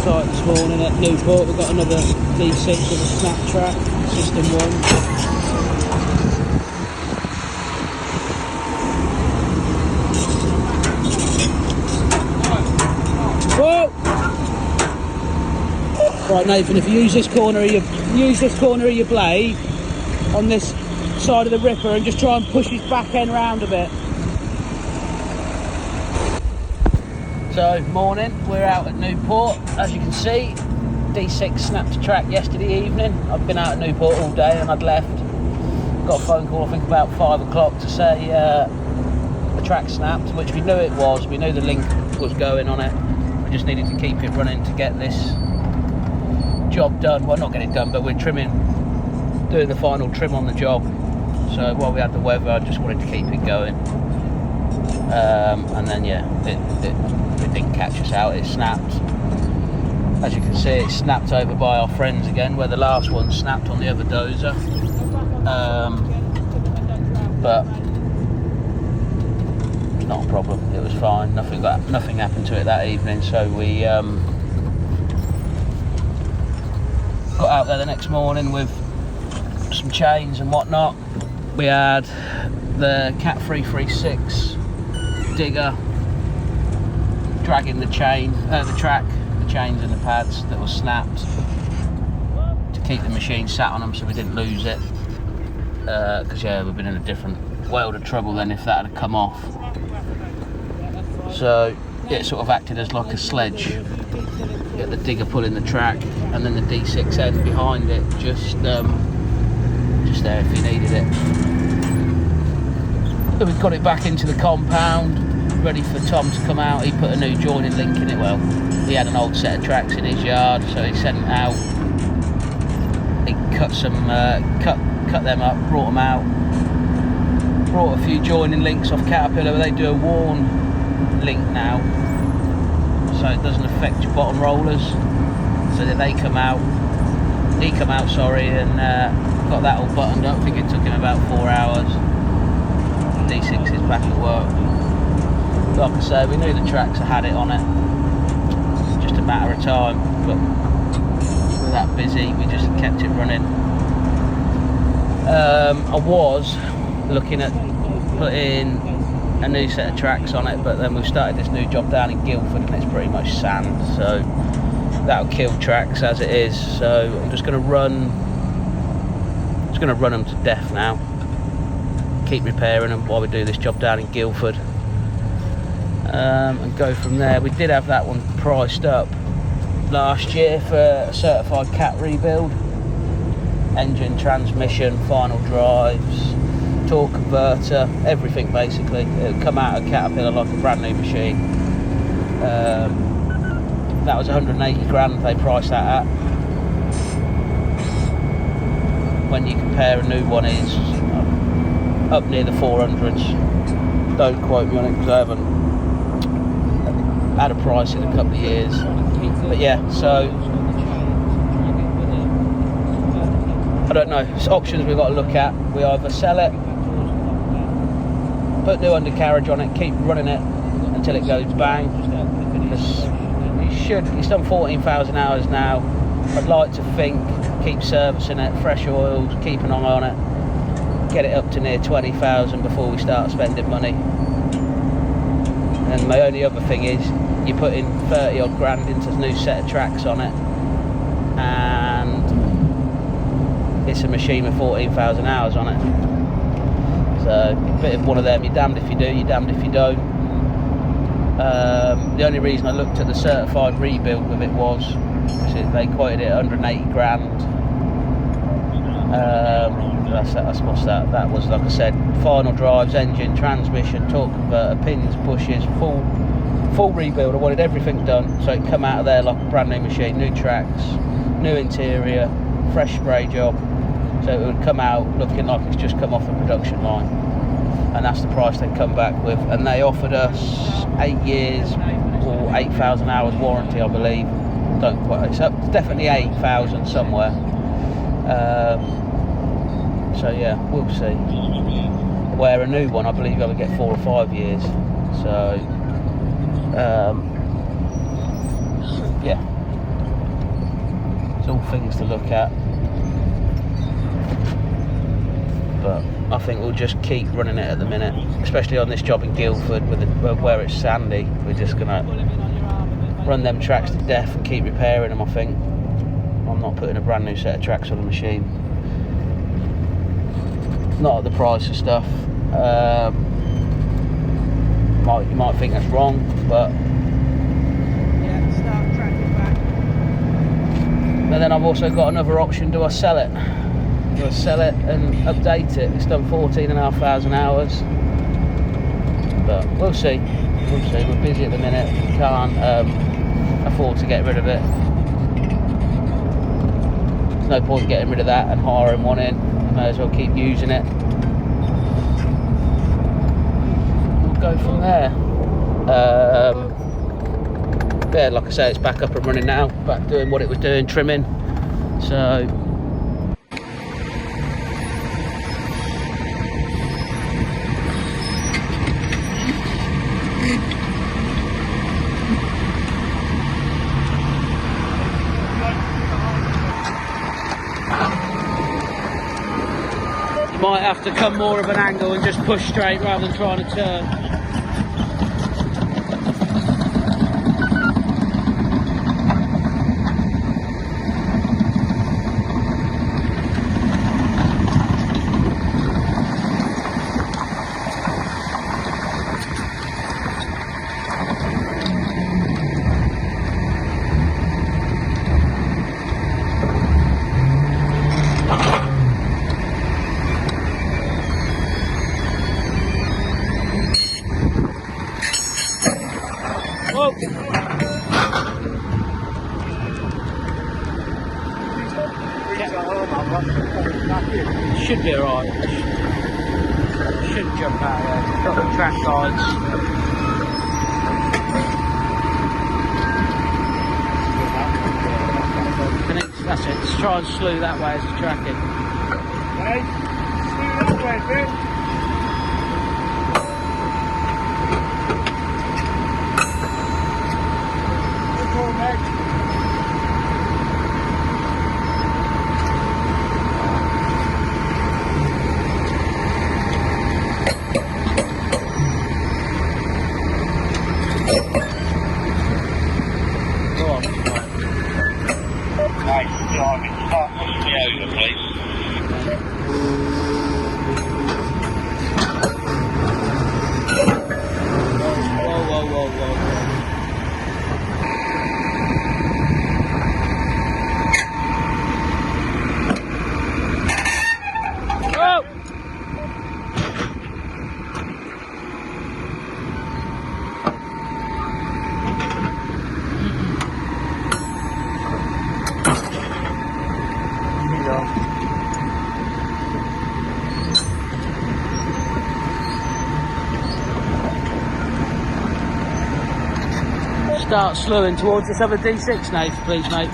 site this morning at Newport. We've got another D6 with a snap track, system 1. Whoa! Right, Nathan, if you use this corner of your blade on this side of the ripper and just try and push his back end round a bit. So, morning, we're out at Newport. As you can see, D6 snapped a track yesterday evening. I've been out at Newport all day and I'd left. Got a phone call, I think about 5 o'clock to say the track snapped, which we knew it was. We knew the link was going on it. We just needed to keep it running to get this job done. Well, not get it done, but we're doing the final trim on the job. So while we had the weather, I just wanted to keep it going. And then yeah, it didn't catch us out, it snapped. As you can see, it snapped over by our friends again, where the last one snapped on the other Dozer. But it's not a problem, it was fine, nothing happened to it that evening. So we got out there the next morning with some chains and whatnot. We had the Cat 336 digger dragging the chains and the pads that were snapped to keep the machine sat on them so we didn't lose it, because yeah, we've been in a different world of trouble than if that had come off. So it sort of acted as like a sledge. Get the digger pulling the track and then the D6 end behind it, just there if you needed it. So we've got it back into the compound, ready for Tom to come out. He put a new joining link in it. Well, he had an old set of tracks in his yard, so he sent it out. He cut them up, brought them out. Brought a few joining links off Caterpillar. They do a worn link now, so it doesn't affect your bottom rollers. So that he come out, and got that all buttoned up. I think it took him about 4 hours. D6 is back at work. Like I say, we knew the tracks had it on it. It's just a matter of time, but we're that busy, we just kept it running. I was looking at putting a new set of tracks on it, but then we've started this new job down in Guildford and it's pretty much sand, so that'll kill tracks as it is. So I'm just going to run them to death now. Keep repairing them while we do this job down in Guildford, and go from there. We did have that one priced up last year for a certified Cat rebuild. Engine, transmission, final drives, torque converter, everything basically. It'll come out of Caterpillar like a brand new machine. That was 180 grand they priced that at. When you compare a new one, is up near the 400s. Don't quote me on it because I haven't had a price in a couple of years. But yeah, so I don't know. It's options we've got to look at. We either sell it, put new undercarriage on it, keep running it until it goes bang. Because he's done 14,000 hours now. I'd like to think, keep servicing it, fresh oils, keep an eye on it, get it up to near 20,000 before we start spending money. And my only other thing is, you're putting 30 odd grand into a new set of tracks on it, and it's a machine with 14,000 hours on it. So a bit of one of them, you're damned if you do, you're damned if you don't. The only reason I looked at the certified rebuild with it was because they quoted it 180 grand. That was, like I said, final drives, engine, transmission, torque converter, pins, pushes, full rebuild. I wanted everything done, so it come out of there like a brand new machine, new tracks, new interior, fresh spray job, so it would come out looking like it's just come off the production line. And that's the price they come back with, and they offered us 8 years or 8,000 hours warranty, I believe. Don't quite, it's definitely 8,000 somewhere. So yeah, we'll see. Where a new one, I believe, you only get 4 or 5 years. So yeah, things to look at. But I think we'll just keep running it at the minute, especially on this job in Guildford where it's sandy. We're just gonna run them tracks to death and keep repairing them. I think I'm not putting a brand new set of tracks on the machine, not at the price of stuff. You might think that's wrong, but yeah, start tracking back. But then I've also got another option. Do I sell it? Do I sell it and update it? It's done 14,500 hours, but we'll see. We'll see. We're busy at the minute. Can't afford to get rid of it. There's no point getting rid of that and hiring one in. I may as well keep using it. We'll go from there. Yeah, like I say, it's back up and running now. Back doing what it was doing, trimming. So. Might have to come more of an angle and just push straight rather than trying to turn. Should be alright. Should jump out there. Got the track guides. That's it. Let's try and slew that way as it's tracking. Hey, slew this way, Bill. Good call, mate. Start slewing towards this other D6, Nate, please, mate.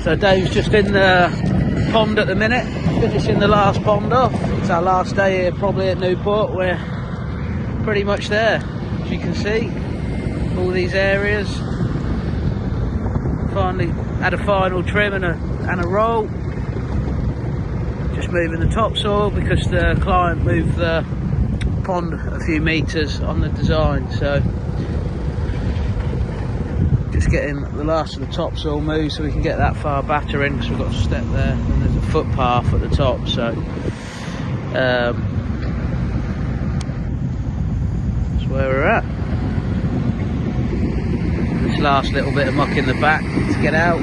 So Dave's just in the pond at the minute, finishing the last pond off. It's our last day here, probably at Newport. We're pretty much there, as you can see. All these areas. Finally had a final trim and a roll. Just moving the topsoil because the client moved the pond a few metres on the design, so just getting the last of the topsoil moved so we can get that far batter in, because we've got a step there and there's a footpath at the top, so that's where we're at. This last little bit of muck in the back to get out.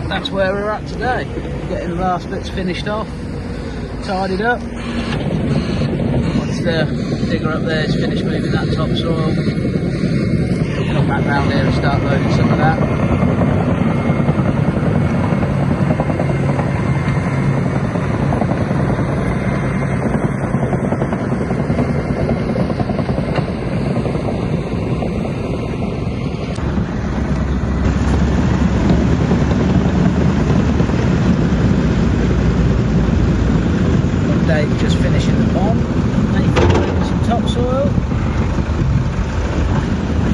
That's where we're at today, getting the last bits finished off, tidied up. Once the digger up there is finished moving that topsoil, we'll come back round here and start loading some of that. Dave just finishing the pond, Nathan loading some topsoil,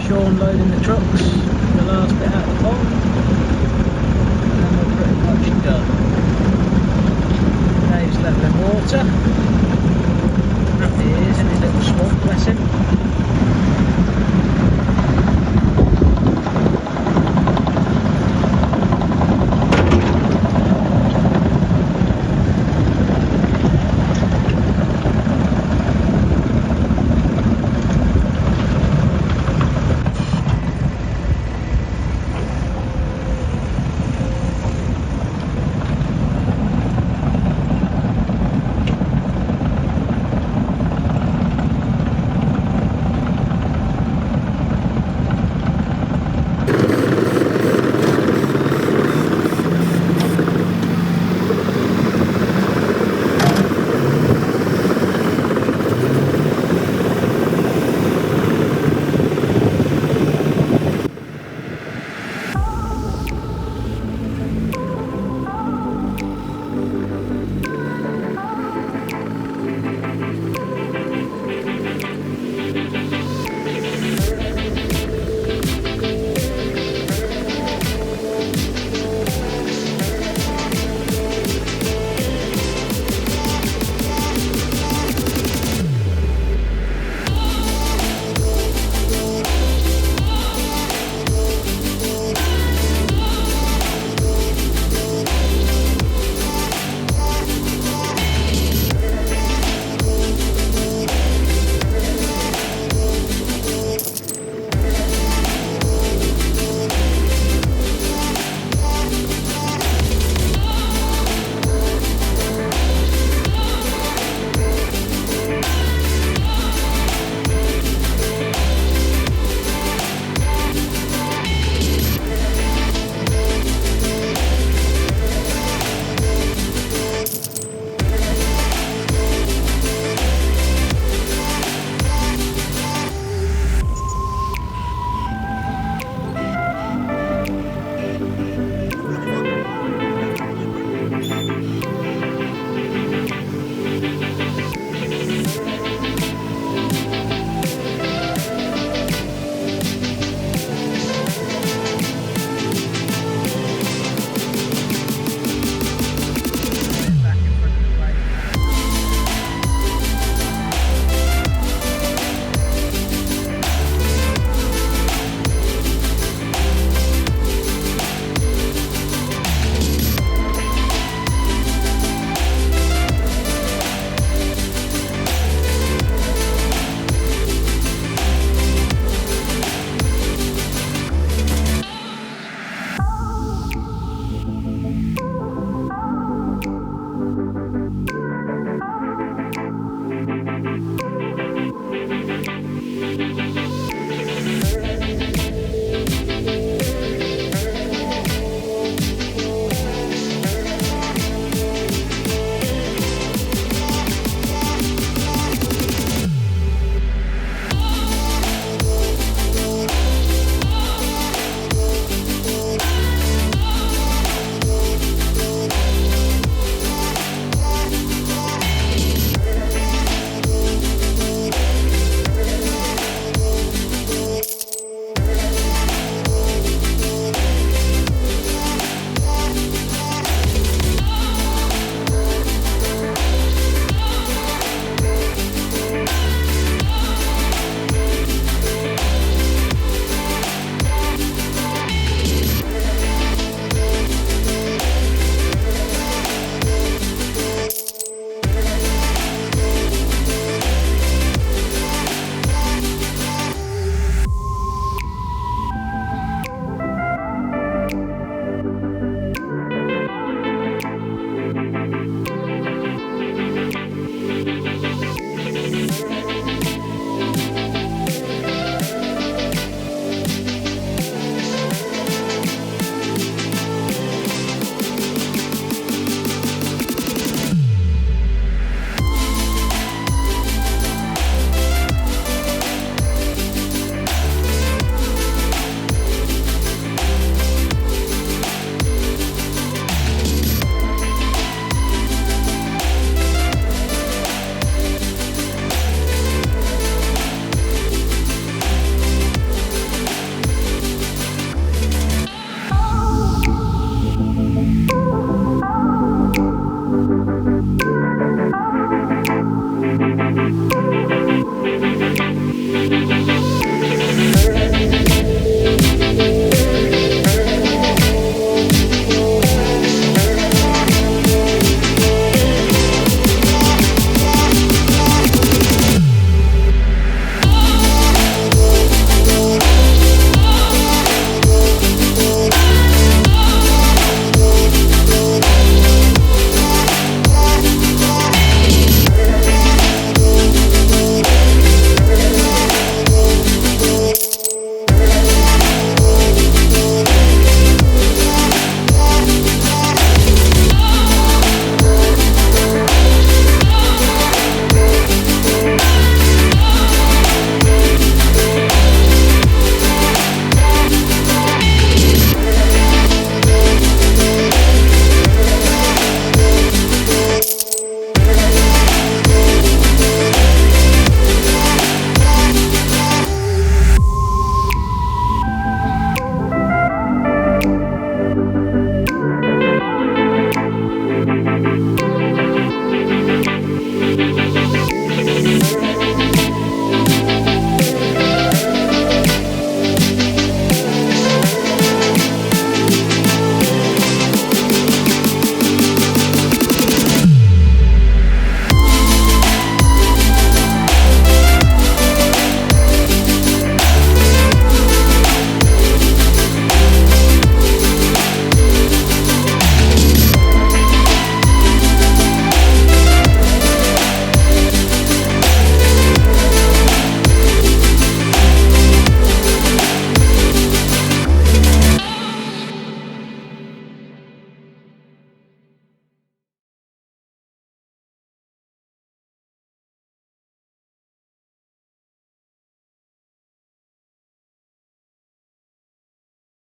Sean loading the trucks, the last bit out of the pond, and then we're pretty much done. Dave's levelling water, up he is in his little swamp, bless him.